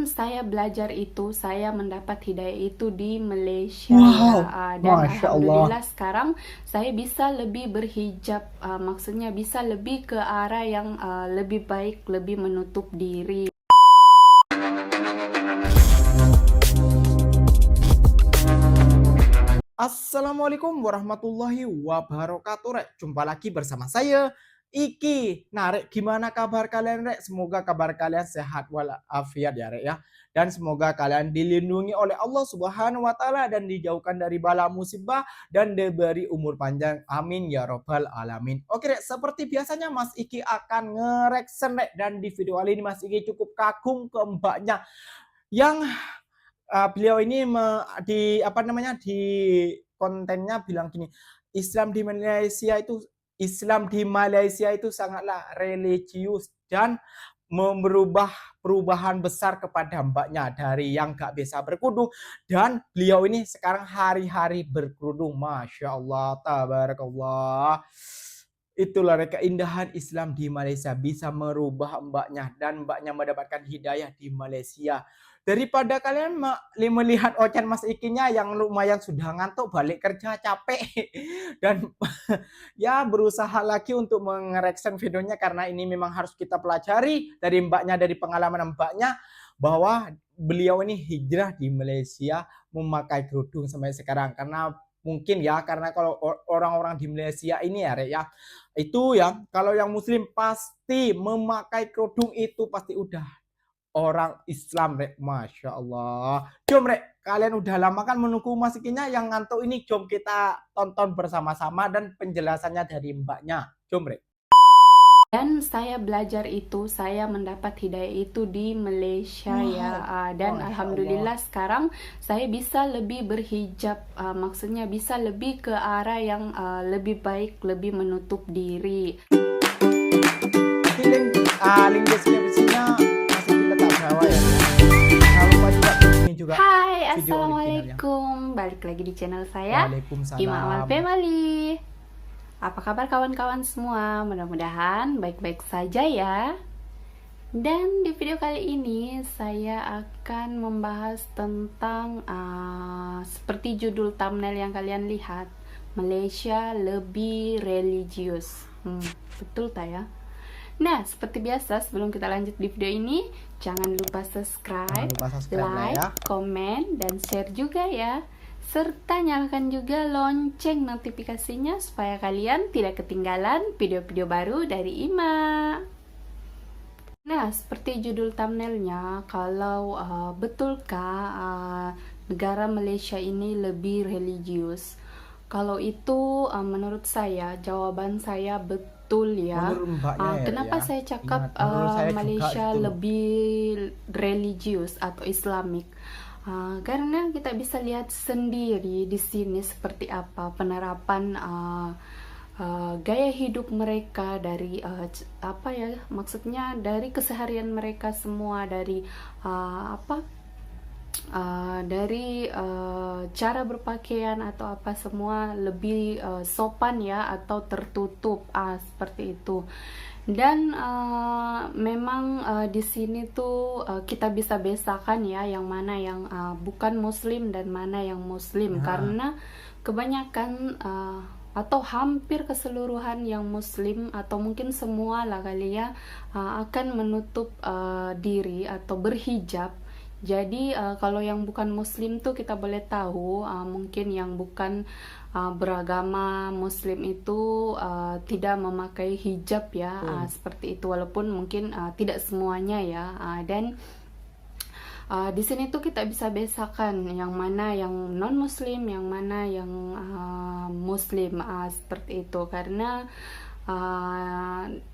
Saya belajar itu, saya mendapat hidayah itu di Malaysia ya. Wow, Dan Masya Allah. alhamdulillah sekarang saya bisa lebih berhijab, maksudnya bisa lebih ke arah yang lebih baik, lebih menutup diri. Assalamualaikum warahmatullahi wabarakatuh, Rek. Jumpa lagi bersama saya, Iki. Nah, Rek, gimana kabar kalian, Rek? Semoga kabar kalian sehat walafiat ya, Rek ya. Dan semoga kalian dilindungi oleh Allah Subhanahu wa taala dan dijauhkan dari bala musibah dan diberi umur panjang. Amin ya robbal alamin. Oke, Rek, seperti biasanya Mas Iki akan ngereksen, Rek, dan di video kali ini Mas Iki cukup kagum ke mbaknya yang beliau ini di kontennya bilang gini, Islam di Malaysia itu sangatlah religius dan merubah perubahan besar kepada mbaknya dari yang gak bisa berkerudung dan beliau ini sekarang hari-hari berkerudung. Masya Allah, tabarakallah. Itulah keindahan Islam di Malaysia, bisa merubah mbaknya dan mbaknya mendapatkan hidayah di Malaysia. Daripada kalian melihat Ochen Mas Ikinya yang lumayan sudah ngantuk balik kerja capek dan ya berusaha lagi untuk mengereksen videonya karena ini memang harus kita pelajari dari mbaknya, dari pengalaman mbaknya bahwa beliau ini hijrah di Malaysia memakai kerudung sampai sekarang karena mungkin ya, karena kalau orang-orang di Malaysia ini ya Rek ya, itu ya kalau yang muslim pasti memakai kerudung itu pasti udah orang Islam, Rek. Masya Allah. Jom, Rek, kalian udah lama kan menunggu masikinya yang ngantuk ini. Jom kita tonton bersama-sama dan penjelasannya dari mbaknya. Jom, Rek. Dan saya belajar itu, saya mendapat hidayah itu di Malaysia ya. Wow, Dan Masya Allah. alhamdulillah sekarang saya bisa lebih berhijab, maksudnya bisa lebih ke arah yang lebih baik, lebih menutup diri. Nanti link deskripsinya masih kita tak bawah ya. Jangan lupa juga ini juga Hai, video originalnya. assalamualaikum. Balik lagi di channel saya, Ima Amal Waalaikumsalam. Family. Apa kabar kawan-kawan semua? Mudah-mudahan baik-baik saja ya. Dan di video kali ini saya akan membahas tentang seperti judul thumbnail yang kalian lihat, Malaysia lebih religius. Betul tak ya? Nah, seperti biasa sebelum kita lanjut di video ini, jangan lupa subscribe, like, Ya. komen, dan share juga ya. Serta nyalakan juga lonceng notifikasinya supaya kalian tidak ketinggalan video-video baru dari Ima. Nah, seperti judul thumbnailnya, kalau betulkah negara Malaysia ini lebih religius? Kalau itu menurut saya, jawaban saya betul ya. Menurut mbaknya Kenapa ya. saya cakap Ingat, menurut saya juga Malaysia itu. lebih religius atau Islamik? Karena kita bisa lihat sendiri di sini seperti apa penerapan gaya hidup mereka dari apa ya, maksudnya dari keseharian mereka semua, dari dari cara berpakaian atau apa semua lebih sopan ya atau tertutup seperti itu. Dan memang di sini tuh kita bisa bedakan ya yang mana yang bukan muslim dan mana yang muslim, karena kebanyakan atau hampir keseluruhan yang muslim atau mungkin semua lah kali ya akan menutup diri atau berhijab. Jadi kalau yang bukan muslim tuh kita boleh tahu mungkin yang bukan beragama muslim itu tidak memakai hijab ya, seperti itu, walaupun mungkin tidak semuanya ya. Dan di sini tuh kita bisa bedakan yang mana yang non muslim, yang mana yang muslim, seperti itu, karena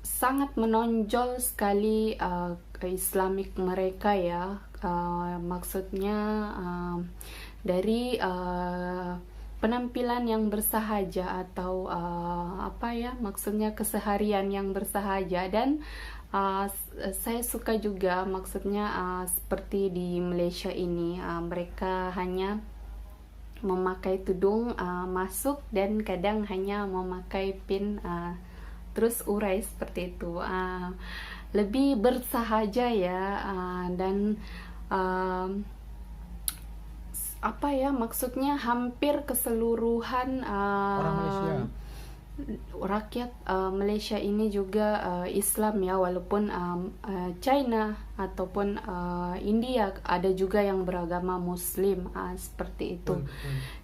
sangat menonjol sekali Islamik mereka ya. Maksudnya dari penampilan yang bersahaja atau apa ya, maksudnya keseharian yang bersahaja. Dan saya suka juga maksudnya seperti di Malaysia ini mereka hanya memakai tudung masuk dan kadang hanya memakai pin terus urai seperti itu, lebih bersahaja ya. Dan um, apa ya, maksudnya hampir keseluruhan Orang Malaysia. rakyat Malaysia ini juga Islam ya, walaupun China ataupun India ada juga yang beragama Muslim, seperti itu.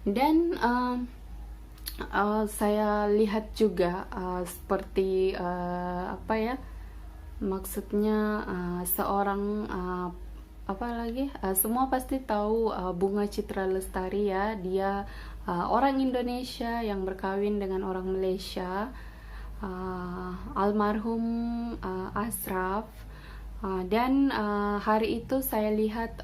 Dan saya lihat juga seperti apa ya, maksudnya seorang semua pasti tahu Bunga Citra Lestari ya, dia orang Indonesia yang berkawin dengan orang Malaysia, almarhum Ashraf. Dan hari itu saya lihat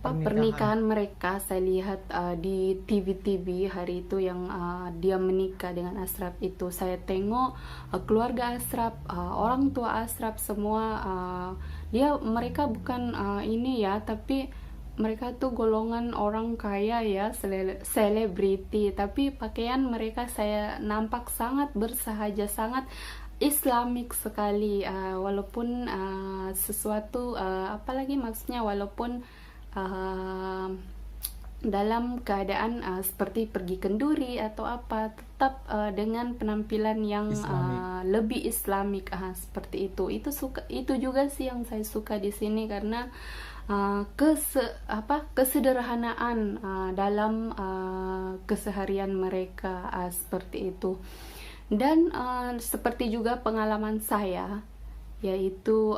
pernikahan mereka, saya lihat di TV hari itu yang dia menikah dengan Ashraf itu. Saya tengok keluarga Ashraf, orang tua Ashraf semua, mereka bukan ini ya, tapi mereka tuh golongan orang kaya ya, selebriti, tapi pakaian mereka saya nampak sangat bersahaja, sangat Islamik sekali, walaupun sesuatu apalagi maksudnya, walaupun dalam keadaan seperti pergi kenduri atau apa, tetap dengan penampilan yang lebih Islamik, seperti itu. Itu juga sih yang saya suka di sini, karena kesederhanaan dalam keseharian mereka, seperti itu. Dan seperti juga pengalaman saya, yaitu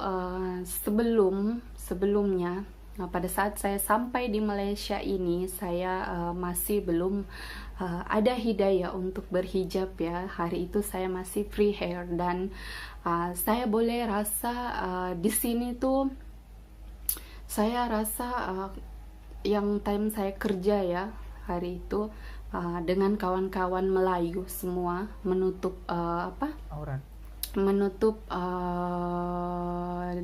sebelumnya, pada saat saya sampai di Malaysia ini, saya masih belum ada hidayah untuk berhijab ya. Hari itu saya masih free hair, dan saya boleh rasa di sini tuh, saya rasa yang time saya kerja ya hari itu, dengan kawan-kawan Melayu semua menutup aurat, menutup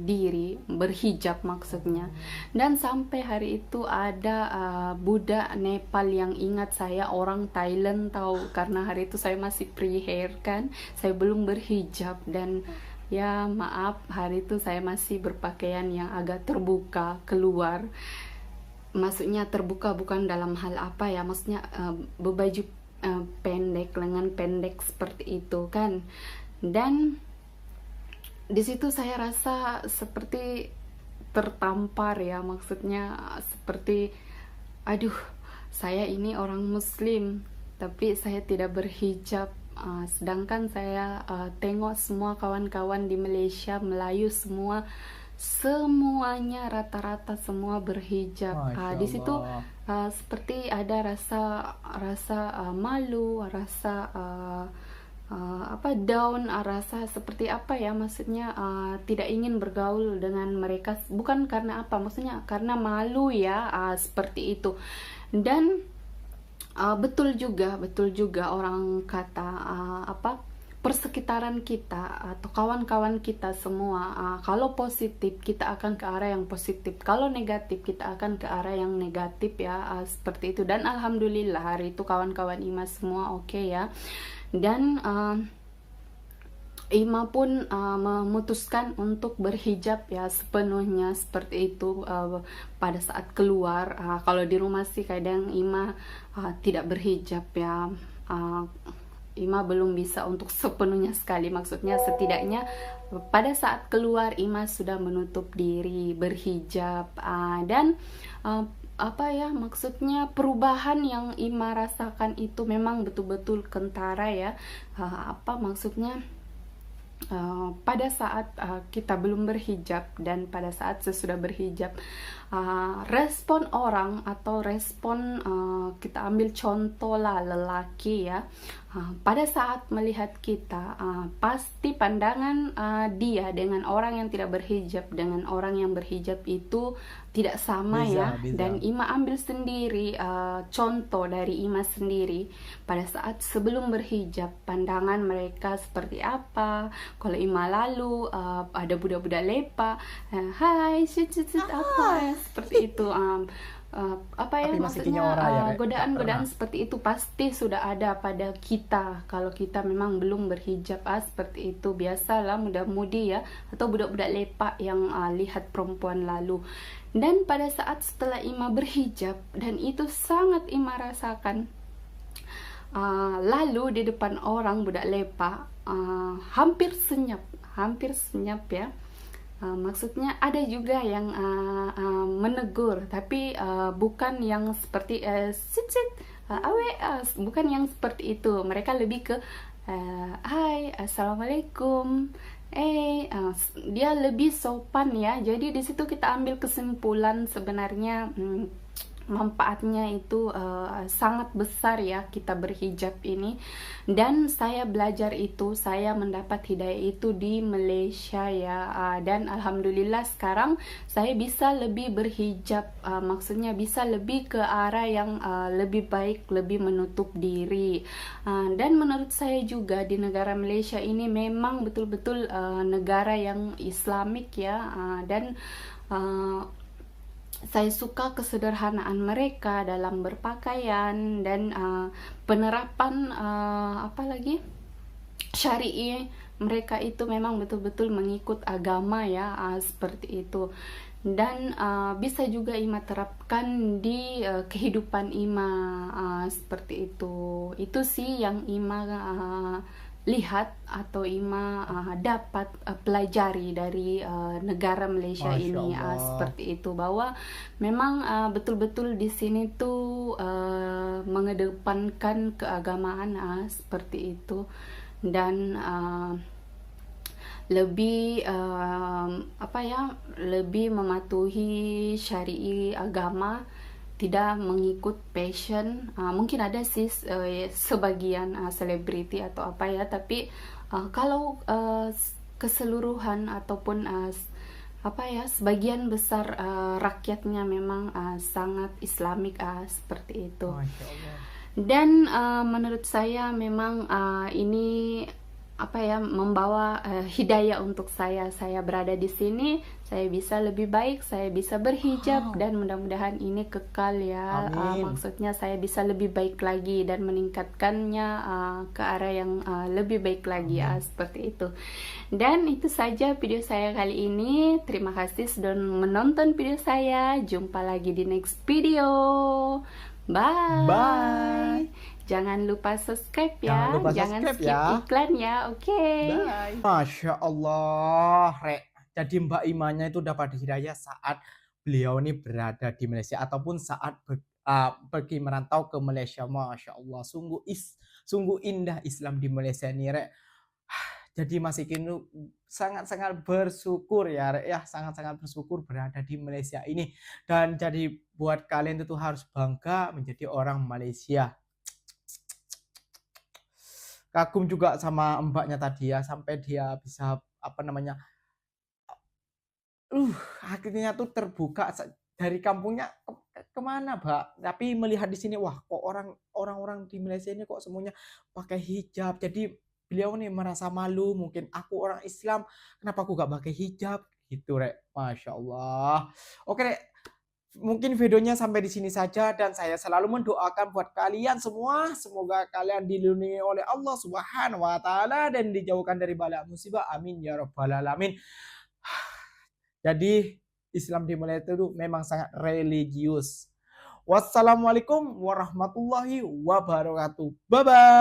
diri, berhijab maksudnya. Dan sampai hari itu ada budak Nepal yang ingat saya orang Thailand tahu, karena hari itu saya masih free hair kan, saya belum berhijab. Dan ya maaf, hari itu saya masih berpakaian yang agak terbuka keluar. Maksudnya terbuka bukan dalam hal apa ya, maksudnya berbaju pendek, lengan pendek seperti itu kan. Dan di situ saya rasa seperti tertampar ya, maksudnya seperti aduh, saya ini orang Muslim tapi saya tidak berhijab, sedangkan saya tengok semua kawan-kawan di Malaysia Melayu semuanya rata-rata semua berhijab. Di situ seperti ada rasa malu, rasa down, rasa seperti apa ya, maksudnya tidak ingin bergaul dengan mereka, bukan karena apa, maksudnya karena malu ya, seperti itu. Dan betul juga orang kata persekitaran kita atau kawan-kawan kita semua, kalau positif kita akan ke arah yang positif, kalau negatif kita akan ke arah yang negatif ya, seperti itu. Dan alhamdulillah hari itu kawan-kawan Ima semua oke ya. Dan Ima pun memutuskan untuk berhijab ya sepenuhnya, seperti itu. Pada saat keluar, kalau di rumah sih kadang Ima tidak berhijab ya. Ima belum bisa untuk sepenuhnya sekali, maksudnya setidaknya pada saat keluar Ima sudah menutup diri, berhijab. Dan maksudnya perubahan yang Ima rasakan itu memang betul-betul kentara ya. Maksudnya pada saat kita belum berhijab dan pada saat sesudah berhijab, respon orang atau respon kita ambil contoh lah lelaki ya, pada saat melihat kita, pasti pandangan dia dengan orang yang tidak berhijab dengan orang yang berhijab itu tidak sama ya. Dan Ima ambil sendiri contoh dari Ima sendiri pada saat sebelum berhijab, pandangan mereka seperti apa, Kalau Ima lalu ada budak-budak lepak, hai sit sit sit apa seperti itu. Apa ya Tapi masih punya maksudnya, orang ya, Rek? Nggak godaan-godaan pernah. seperti itu pasti sudah ada pada kita kalau kita memang belum berhijab, seperti itu. Biasalah muda-mudi ya, atau budak-budak lepak yang lihat perempuan lalu. Dan pada saat setelah Ima berhijab, dan itu sangat Ima rasakan, lalu di depan orang budak lepak, hampir senyap ya. Maksudnya ada juga yang menegur, tapi bukan yang seperti sit sit awe, bukan yang seperti itu. Mereka lebih ke hai, assalamualaikum, dia lebih sopan ya. Jadi di situ kita ambil kesimpulan sebenarnya, manfaatnya itu sangat besar ya kita berhijab ini. Dan saya belajar itu, saya mendapat hidayah itu di Malaysia ya, dan alhamdulillah sekarang saya bisa lebih berhijab, maksudnya bisa lebih ke arah yang lebih baik, lebih menutup diri. Dan menurut saya juga di negara Malaysia ini memang betul-betul negara yang Islamik ya, dan saya suka kesederhanaan mereka dalam berpakaian dan penerapan syari'i mereka itu memang betul-betul mengikut agama ya, seperti itu. Dan bisa juga Ima terapkan di kehidupan Ima, seperti itu sih yang Ima lihat atau Ima dapat pelajari dari negara Malaysia Masya ini, Allah. seperti itu, bahwa memang betul-betul di sini tuh mengedepankan keagamaan, seperti itu. Dan lebih lebih mematuhi syari'i agama, tidak mengikut passion. Mungkin ada sih sebagian selebriti atau apa ya, tapi kalau keseluruhan ataupun sebagian besar rakyatnya memang sangat Islamik, seperti itu. Masya Allah. Dan menurut saya memang ini membawa hidayah untuk saya. Saya berada di sini, saya bisa lebih baik, saya bisa berhijab, dan mudah-mudahan ini kekal ya. Amin. Maksudnya saya bisa lebih baik lagi dan meningkatkannya ke arah yang lebih baik lagi, seperti itu. Dan itu saja video saya kali ini. Terima kasih sudah menonton video saya. Jumpa lagi di next video. Bye. Bye. Jangan lupa subscribe Jangan ya. lupa Jangan subscribe skip ya. iklan ya. Oke. Bye. Masya Allah, Rek. Jadi Mbak Imanya itu dapat hidayah saat beliau ini berada di Malaysia ataupun saat pergi merantau ke Malaysia. Masya Allah, sungguh indah Islam di Malaysia ini, Rek. Jadi Mas Iki itu sangat-sangat bersyukur ya, Rek, ya, sangat-sangat bersyukur berada di Malaysia ini. Dan jadi buat kalian itu harus bangga menjadi orang Malaysia. Kagum juga sama mbaknya tadi ya, sampai dia bisa akhirnya tuh terbuka dari kampungnya kemana, Mbak? Tapi melihat di sini, wah, kok orang-orang di Malaysia ini kok semuanya pakai hijab. Jadi beliau nih merasa malu, mungkin aku orang Islam, kenapa aku gak pakai hijab? Gitu, Rek. Masya Allah. Oke, Rek. Mungkin videonya sampai di sini saja, dan saya selalu mendoakan buat kalian semua, semoga kalian dilindungi oleh Allah Subhanahu wa taala dan dijauhkan dari bala musibah. Amin ya rabbal alamin. Jadi Islam di Malaysia itu memang sangat religius. Wassalamualaikum warahmatullahi wabarakatuh. Bye bye.